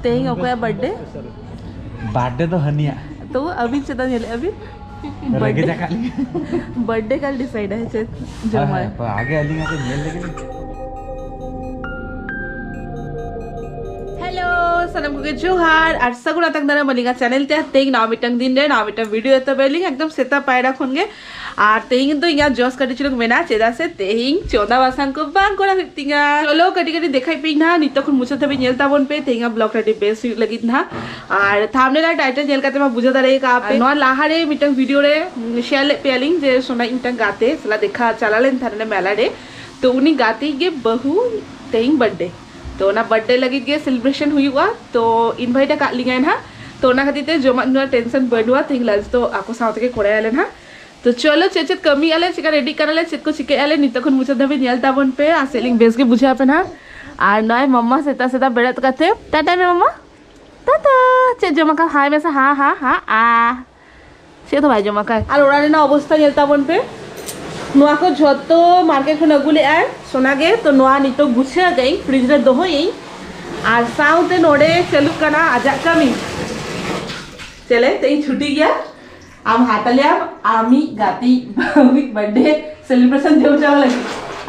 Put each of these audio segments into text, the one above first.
तेहिंग Okaya birthday birthday तो Haniyeh तो अभी चेता नेले अभी रेगे जाकाली बर्थडे कल डिसाइड है चेत जमाय आगे अली के नेल लेके हेलो सनम को जोहार और सगुना तक दाना मलिका चैनल ते तेहिंग ना मिटंग दिन रे ना मिटंग वीडियो तो बेलिंग एकदम सेता पायरा खनगे और तेहिंग तो इया जॉस कटी चुलुक मेना चेदा से तेहिंग चौदा बासां को बांग कोरा फिटिंगा चलो कटी कटी देखाई पे ना नितो खन मुछा तबे नेल ताबन पे तेहिंगा ब्लॉग रेडी बेस लगी ना और थंबनेल टाइटल नेल काते मा बुझा दारे का पे नो लाहारे मिटंग वीडियो रे शेयर ले पेलिंग जे सोना मिटंग गाते सला देखा चलालेन थाने मेला रे तो उनी गाते गे बहु तेहिंग बर्थडे तो ना बर्थडे लगी गे सेलिब्रेशन हुआ तो इनवाइट का लिंगा ना तो ना खातिर जमा टेंशन बढ़ुआ थिंग लंच तो आको साथ के कोड़ा आले ना तो चलो चेत चेत कमी आले चिका रेडी कराले चेत को चिके आले नित खन मुछा दबे नेल ताबन पे आ सेलिंग बेस के बुझा पे ना आर नय मम्मा सेता सेता बेड़त काते टाटा में मम्मा टाटा चेत जमा का हाय में से हां हां हां आ से तो भाई जमा का आर ओरा रे ना अवस्था नेल ताबन पे नोआ को झोतो मार्केट खन अगुले आय सोनागे तो नोआ नितो गुछा गई फ्रिज रे दोहोई आर साउते नोडे चलु कना आजा कमी चले ते छुट्टी गया आम हातल्या आमी गाती बर्थडे सेलिब्रेशन देउ जाव लगी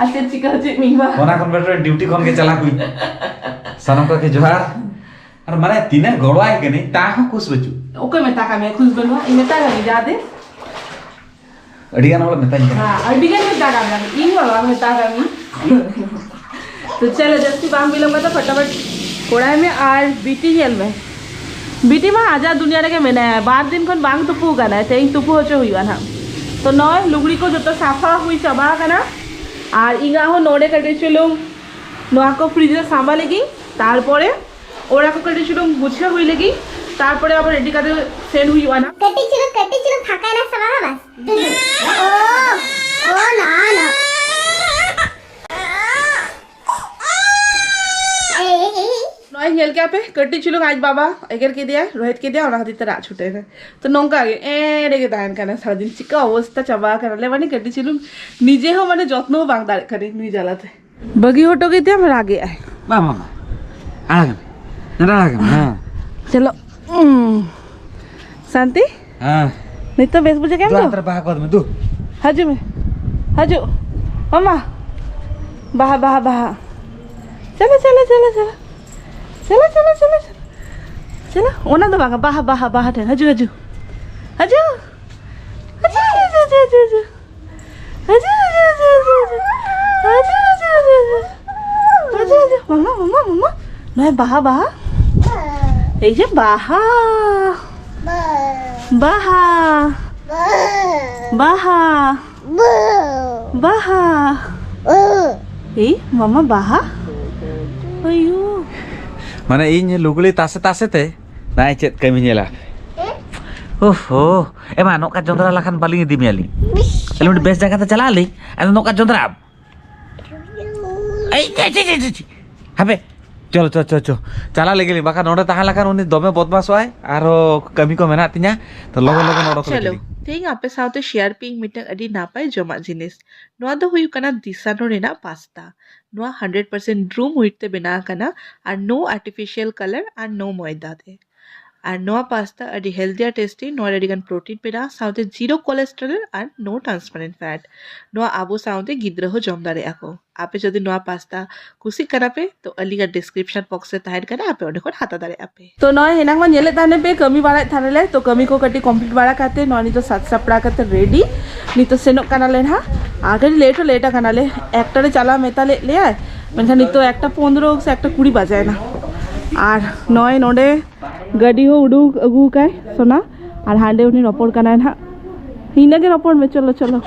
आते चिका जे मिवा ओना कोन बेटर ड्यूटी कोन के चला हुई सनम को के जोहार और माने तीने गड़वाई के नहीं ता हो खुश बचू ओके में ताका में खुश बनवा इ में ताका जा दे अडिगान वाला में ताई हां अडिगान में ताका में इन वाला में ताका में तो चलो जल्दी बांग बिलंगा तो फटाफट कोड़ा में आर बीटी जेल में बीटी में आजा दुनिया रे के मेना है 12 दिन खन बांग तुपु गाना है तेई तुपु होचे हुई ना तो नय लुगड़ी को जो साफा हुई चबा गाना और इंगा हो नोडे कटे चलो नोआ को फ्रिज रे सामा लेगी तार परे ओरा को कटे चलो गुछा हुई लेगी तार परे अब रेडी कर सेंड हुई ना कटे चलो फाका ना सवा बस ओ ना ना नय हेल क्या पे कटी चलो आज बाबा एगर के दिया रोहित के दिया और हाथी तरा छुटे है तो नोंका ए रे के दान करना सारा दिन चिका अवस्था चबा करले माने कटी चलो निजे हो माने যত্ন बांग दार करे नी जलाते बगी हटो के दिया मेरे आगे आए बा मामा आगे हां चलो शांति हां नहीं तो बेस बुझे क्या तो अंतर बाह कर में दू हजू में हजू मम्मा बाह बाह बाह चलो चलो चलो चलो चलो चलो चलो चलो ओना तो बागा बाह बाह बाह थे हजू हजू हजू हजू हजू हजू हजू हजू हजू मम्मा मम्मा मम्मा नहीं बाह बाह এই যে বাহা বাহা বাহা বাহা এই মামা বাহা अयो माने इन लुगली तासे तासे ते नाय चेत कमी नेला ओहो एमा नोका जोंदरा लखन बालिंग दी मियाली एलम बेस जगह ते चला ली अन नोका जोंदरा ए जे हबे चलो चलो चलो चलो चला लेगेली बाका नोडे ताहा लखन उनी दमे बदमाश होय आरो कमी को मेना तिnya तो लोगो लोगो नोडो को चलो तेहिंग आपे साउते शेयर पिंग मिटंग अडी ना पाए जमा जिनिस नोआ दो हुई कना दिसानो रेना पास्ता नोआ 100% ड्रूम हुईते बिना कना और नो आर्टिफिशियल कलर और नो मैदा थे और नोआ पास्ता अडी हेल्दिया टेस्टी नो रेडिगन प्रोटीन पेरा साउते जीरो कोलेस्ट्रॉल और नो ट्रांसपेरेंट फैट नोआ आबो साउते गिद्रह जमदारे आको आपे जदि नोआ पास्ता कुसी करा पे तो अली का डिस्क्रिप्शन बॉक्स से ताहिर करा आपे ओडे कोन हाता दारे आपे तो नोय हेनांग मन येले ताने पे कमी बाड़ा थानेले तो कमी को कटी कंप्लीट बाड़ा काते नोनी तो सात सपड़ा काते रेडी नी तो सेनो कानाले हा आगे लेट लेटा कानाले एकटारे चाला मेताले ले आय मेनखान नी तो एकटा 15 से एकटा 20 बाजाय ना और नय नोडे गाड़ी हो उडू अगू काय सोना और हांडे उनी रपोड़ काना ना हिना के रपोड़ में चलो चलो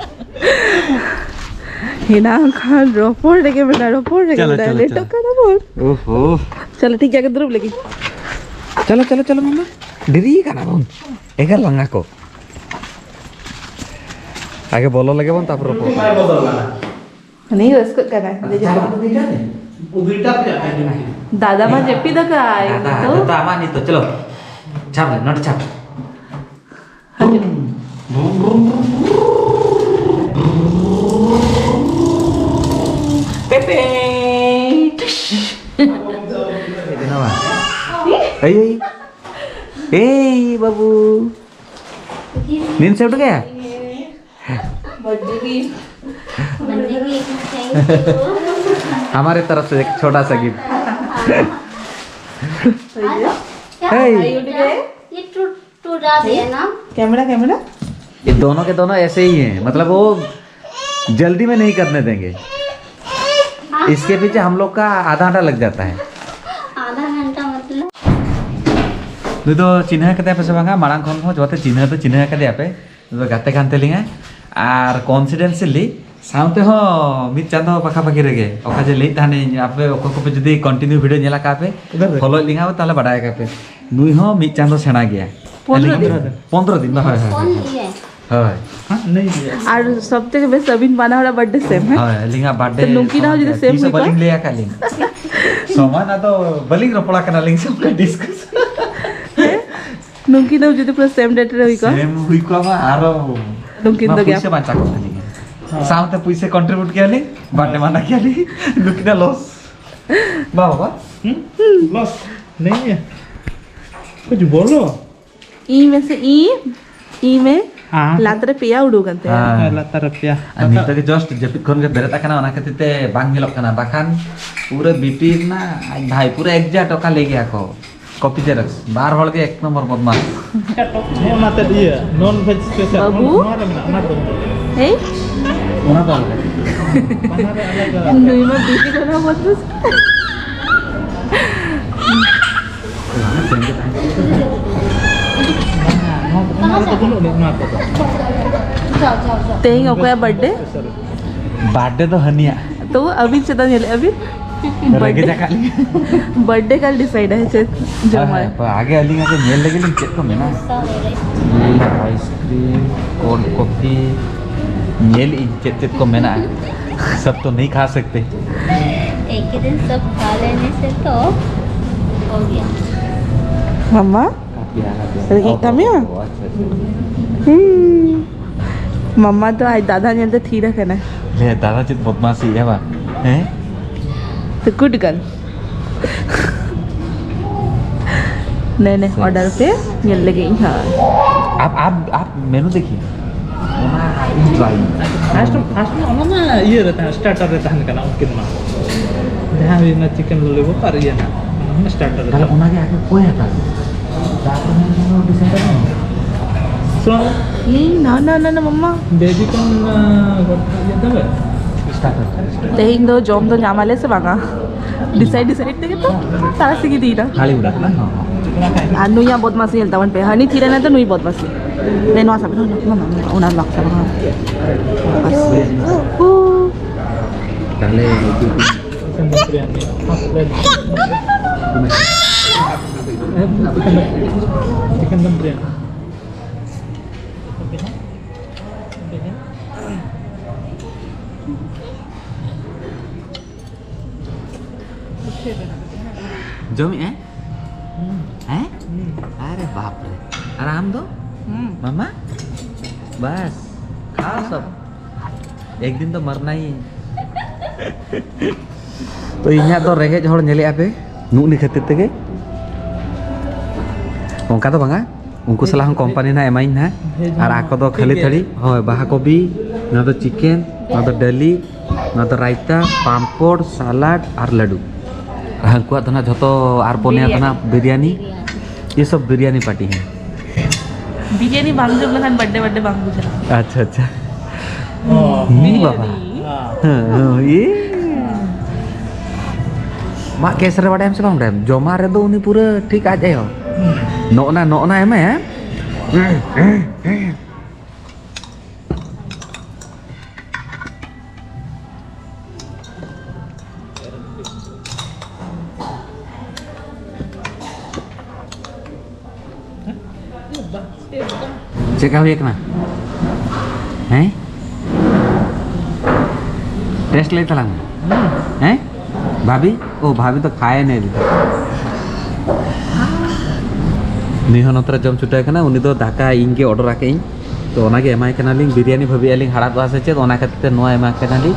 हिना खान रपोड़ लेके बेटा रपोड़ लेके बेटा लेटो करा बोल ओहो चलो ठीक है द्रुप लेके चलो चलो चलो मम्मा डिरी काना बोन एगर लंगा को आगे बोलो लगे बोन तापर रपोड़ नहीं उसको करना ले जा दादा मां जेपी दा काय तो दादा नी तो चलो छाप नट छाप पेपे ए बाबू नींद से उठ गया हमारे तरफ से एक छोटा सा गिफ्ट ये टूटा दिया ना। कैमरा कैमरा ये दोनों के दोनों ऐसे ही हैं, मतलब वो जल्दी में नहीं करने देंगे। इसके पीछे हम लोग का आधा घंटा लग जाता है। आधा घंटा मतलब ᱱᱩᱭ ᱫᱚ ᱪᱤᱱᱦᱟᱹ ᱠᱟᱫᱮᱭᱟ ᱯᱮ ᱥᱮ ᱵᱟᱝᱟ ᱢᱟᱲᱟᱝ ᱠᱷᱚᱱ ᱦᱚᱸ ᱡᱚᱛᱚ ᱪᱤᱱᱦᱟᱹ ᱫᱚ ᱪᱤᱱᱦᱟᱹ ᱠᱟᱫᱮᱭᱟ ᱯᱮ ᱜᱟᱛᱮ ᱠᱟᱱ ᱛᱮᱞᱤᱧᱟ ᱟᱨ ᱠᱚᱱᱥᱤᱰᱮᱱᱥᱤᱭᱟली साउते हो मित चांदो पाखा पाखी रेगे ओका जे लेई ताने आपे ओको को पे जदी कंटिन्यू वीडियो नेला का पे फॉलो लिंगा ताले बडाय का पे नुई हो मित चांदो सेना गया 15 दिन हां कौन लिए हां नहीं और सब থেকে বেশ अबिन बाना वाला बर्थडे सेम है हां लिंगा बर्थडे तो नुकी ना हो जदी सेम हुई बलिंग ले का लिंग सोमाना तो बलिंग रोपड़ा कना लिंग सब का डिस्कस नुकी ना हो जदी पूरा सेम डेट रे हुई का सेम हुई को आरो नुकी तो गया पैसे बांचा को साउते पैसे कंट्रीब्यूट किया ली बर्थडे माना किया ली लुकिना लॉस बाबा लॉस नहीं है कुछ बोलो ई में से ई में लातरे पिया उडू कंते लातार रुपया नितो के जस्ट जपित खन के बेरता kana ona khatite bang nyelok kana bakan pura BP na भाई पूरा एग्जैक्ट ओका ले गया को कॉपी जेरक्स बार हल के एक नंबर बदमाश ये माता दिया नॉन वेज स्पेशल बाबू? ए ओना तो नुई में बीती करना बहुत तेई ओका बर्थडे बर्थडे तो हनिया तो अभी चेता नहीं अभी लगे जाका बर्थडे कल डिसाइड है चे जमा आगे अलिंगा के मेल लगे लिंग चेक को मेना आइसक्रीम कोल्ड कॉफी मेल इन चेक को मेना सब तो नहीं खा सकते एक ही दिन सब खा लेने से तो हो गया। मम्मा Lagi kami ya? मम्मा तो आज दादा ने तो थी रखे ना ले दादा चित बदमाशी है बा हैं तो गुड गर्ल नहीं नहीं ऑर्डर पे ये लगे हाँ आप मेनू देखिए फास्ट में ये रहता है स्टार्टर रहता है ना उनके ना जहाँ भी ना चिकन लॉलीपॉप और ये ना स्टार्टर रहता kalau unagi aku kue apa dapat mau disenter so ना ना ना ना मम्मा बेबी कौन ये दबे starter तेहिंग दो जॉम दो न्यामाले से बागा डिसाइड देखे तो तारा से की दी ना kali udah kan anu yang buat masih yang tawan pe hani tira na to nui buat masih le no sabi no mama una lock sa mga kali chicken biryani chicken दम biryani Jomi अरे बाप रे आराम दो मामा बस खाओ सब एक दिन तो मरना ही तो इन्हें तो रेगे जोड़ नेले आपे नुनी खातिर तेगे उनका तो बंगा उनको सलाह हम कंपनी ना एमाइन ना और आको तो खाली थड़ी होय बाहा कोबी ना तो चिकन ना तो दाली ना तो रायता पापड़ सलाद और लड्डू हमको तो ना जो आर पोनिया तो ना बिरयानी ये सब बिरयानी पार्टी है बिरयानी बांगजो लखन बर्थडे बांगजो चला अच्छा अच्छा ये बाबा ये mak keser pada em sebang dem jomar itu ini pura ठीक aja yo nokna em ya cek kau ya kena test ले तलांग हैं भाभी ओ भाभी तो खाए नहीं दी निहो नतरा जम छुटाय कना उनी तो दाका इन के ऑर्डर आके इन तो ओना के एमाय कना लिंग बिरयानी भाभी एलिंग हाड़ा तो आसे चेत ओना खातिर नो एमा कना लि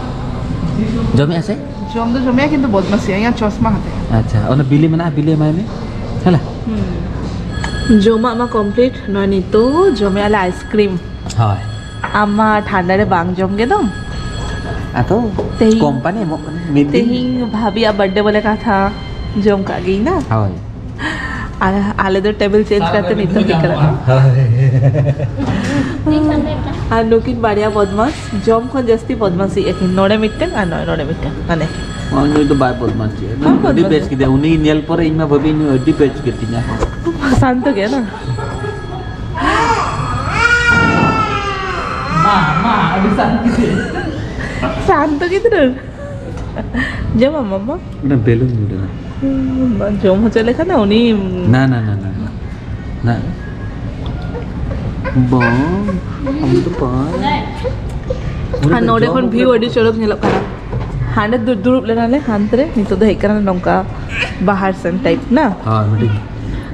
जमे आसे जम तो जमे किंतु बहुत मस्त है यहाँ चश्मा हाथे अच्छा ओना बिली मेना बिली एमाय में Hala. জমা আমার কমপ্লিট নয়নি তো জমে আলে আইসক্রিম Hai. আমা ঠান্ডারে বাং জমগে দম Atau Teh. company mau meeting. তেহিং ভাবি আর বার্থডে বলে কথা জম का गई ना Hai. आले तो टेबल चेंज करते नहीं तो दिक्कत है আর নকিন বাড়িয়া বদমাস জম খন জাস্তি বদমাসি এখন নড়ে মিটতেন আর নড়ে মিটতেন মানে Mau itu bayar buat macam. Apa Di buat page kita uni nial pore ima babi ini di page kita. শান্ত গে না মা আমি শান্তি শান্ত কিধর জমা মাম্মা Udah belum udah. জম হচ্ছে লেখা না উনি Nah. Nah. Bang, kamu tuh আর নড়ে খন ভিউ এডি চলক নিলক কানা হান্ডে দুরুপ লেনালে হান্তরে নিতো তো হেকানা নঙ্কা বাহার সেন টাইপ না हाँ बेटी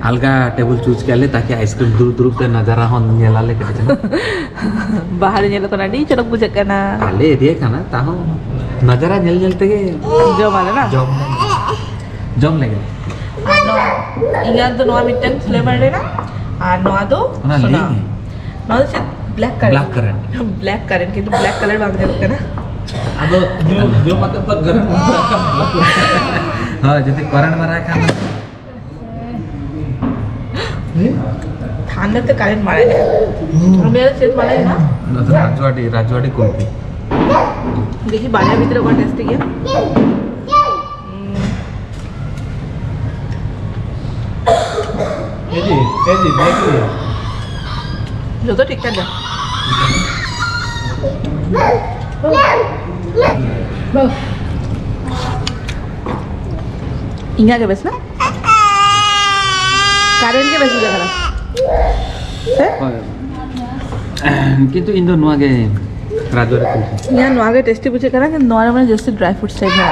अलगा टेबल चूज कर ले ताकि आइसक्रीम दूर दूर पे नजारा हो नियाला ले करते ना বাহারে নিলো কোনা ডি চলক বুঝে কানা आले दिए खाना ताहो नजारा जल जलते के জম আলে না जम लगे আর ইয়া তো নোয়া মিটন ফ্লেভার রে না আর নোয়া তো ना ले নোয়া তো black current Black currant. Black current কিন্তু ব্ল্যাক কালার বাংলা লোক না Aduh, dia mata per garam. हाँ जैसे करंट मारा है खाना ঠান্ডাতে কারেন্ট মারে না আমি আর সেট মারে না ना तो राजवाड़ी कुल्फी দেখি বাজার ভিতরে কোন টেস্ট গিয়া Eji, baik ya. যত ঠিকঠাক যা ইঙ্গা কে বেশ না কারেন্ট কে বেশি দেখা কিন্তু ইন্দো नुआगे राजवाड़ी कुल्फी यहाँ नुआगे टेस्टी पूछे करा कि नुआगे मैंने जैसे ड्राई फ्रूट्स टाइप में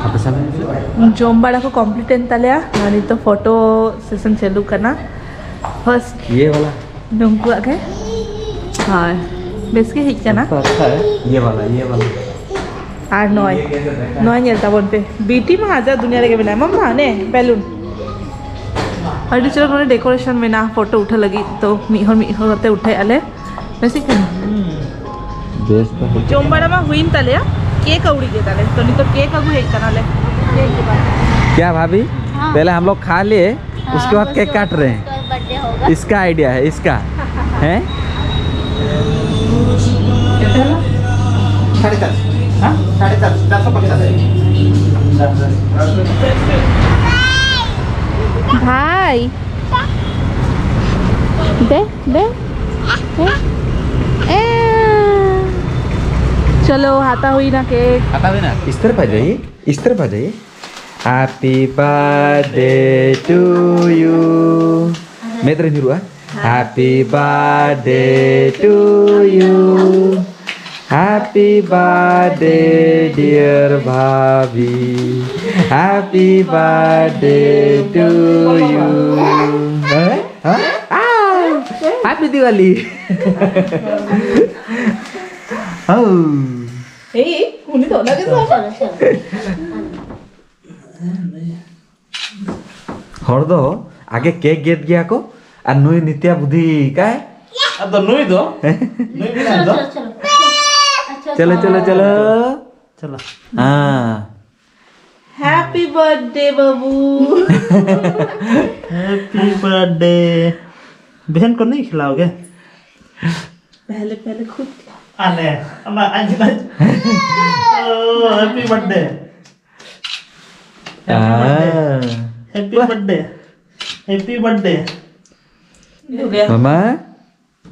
apa salah जोमबाड़ा को कंप्लीट एन तलिया नानी तो फोटो सेशन चालू करना फर्स्ट ये वाला नुंगु आगे हाँ बेस के हिट करना अच्छा है ये वाला আর নয় নেলতা বোন पे बीटी में आजा दुनिया रे के बिना मम्मा ने बैलून और चलो उन्होंने डेकोरेशन में ना फोटो उठा लगी तो मिहर होते उठे आले वैसे बेस तो है जोमबाड़ा में हुईन तले केक उड़ी के तले तो नहीं तो केक अगु हेक करना ले क्या भाभी पहले हम लोग खा लिए उसके बाद केक काट रहे हैं बर्थडे होगा इसका आइडिया है इसका है 450. भाई दे चलो हाथा हुई ना केक आता है ना इस तरफ आ जाइए हैप्पी बर्थडे टू यू मैं तेरे निरुआ happy birthday to you happy birthday dear भाभी happy birthday to you happy Diwali ए उन्हें तो लगे सब हरदो आगे केक गेट गया को और नुई नित्या बुद्धि का है Aduh, nui do. Nui bilang do. चलो Chalo. हाँ हैप्पी बर्थडे बाबू Happy birthday. बहन को नहीं खिलाओगे? पहले खुद Aneh. Sama anjing aja. Oh, happy birthday. Happy birthday. Happy birthday. हो गया मामा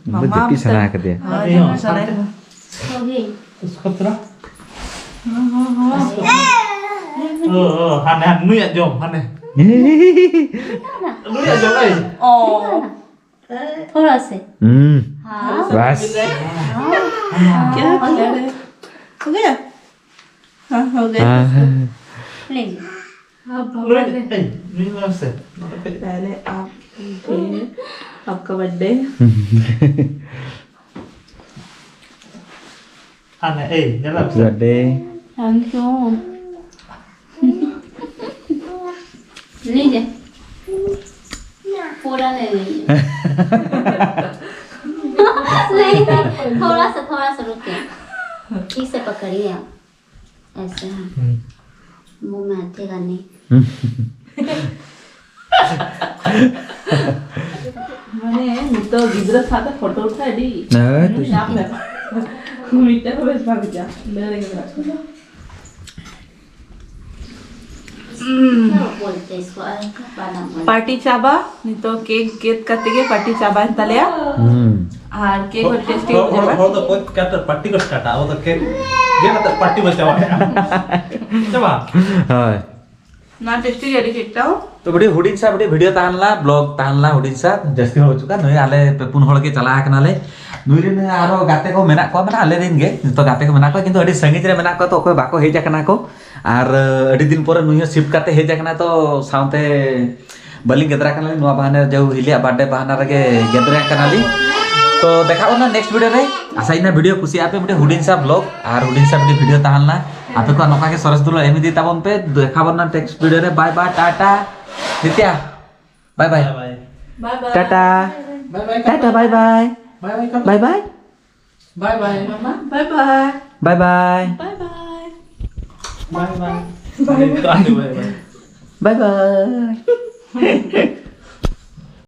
मामा, मुझे हम सना कर दिया Tapi yang सना Suka terah. Oh, aneh. Nui ya jom, aneh. Nui ya jom ay. ओ थोड़ा से हाँ बस क्या किया रे हो गया हाँ हो गया लीजिए Nui, eh, nui mana se? पहले आप आपका birthday Aneh, eh, jalan. Birthday thank you लीजिए पूरा ले लीजिए नहीं थोड़ा सा रुकिए ठीक से पकड़िए आप ऐसे हाँ मुंह में हटेगा नहीं মানে তো গিদ্রা সাথে ফটো উঠাই দি না তুই মিটা হবে ভাগ যা মেরে গেল बोलते इसको बादाम पार्टी चाबा नहीं तो केक गेट करते के पार्टी चाबा तलिया और केक और टेस्टी हो जाएगा हो तो कोई कहता पार्टी को स्टार्ट आओ तो केक ये ना पार्टी में चला चला हाय ना टेस्टी रेडी केकटा हो तो बड़ी हुडिंग सा बड़ी वीडियो तानला ब्लॉग तानला हुडिंग सा जस्ती हो चुका नय आले पुन होड़ के चला कनाले नुई रिन आरो गाते को मेना को माने आले रिन गे तो गाते को मेना को किंतु अडी संगीत रे मेना को तो कोई बाको हेज कना को आर अडी दिन पर नुई शिफ्ट करते हेज कना तो साउते बलिंग गेदरा कनाली नुवा बहाने जो हिलिया बर्थडे बहाना रे गेदरा कनाली तो देखा ना नेक्स्ट वीडियो रे आशा इना वीडियो खुशी आपे बडे हुडिंग सा ब्लॉग आर हुडिंग सा बडे वीडियो ताहलना आपे को नोका के सरस दुलो एमि दी ताबन पे देखा बना नेक्स्ट वीडियो रे bye bye tata Nitya bye bye bye bye tata bye bye tata bye bye bye bye bye bye bye bye मामा bye bye bye bye bye bye bye bye bye bye bye bye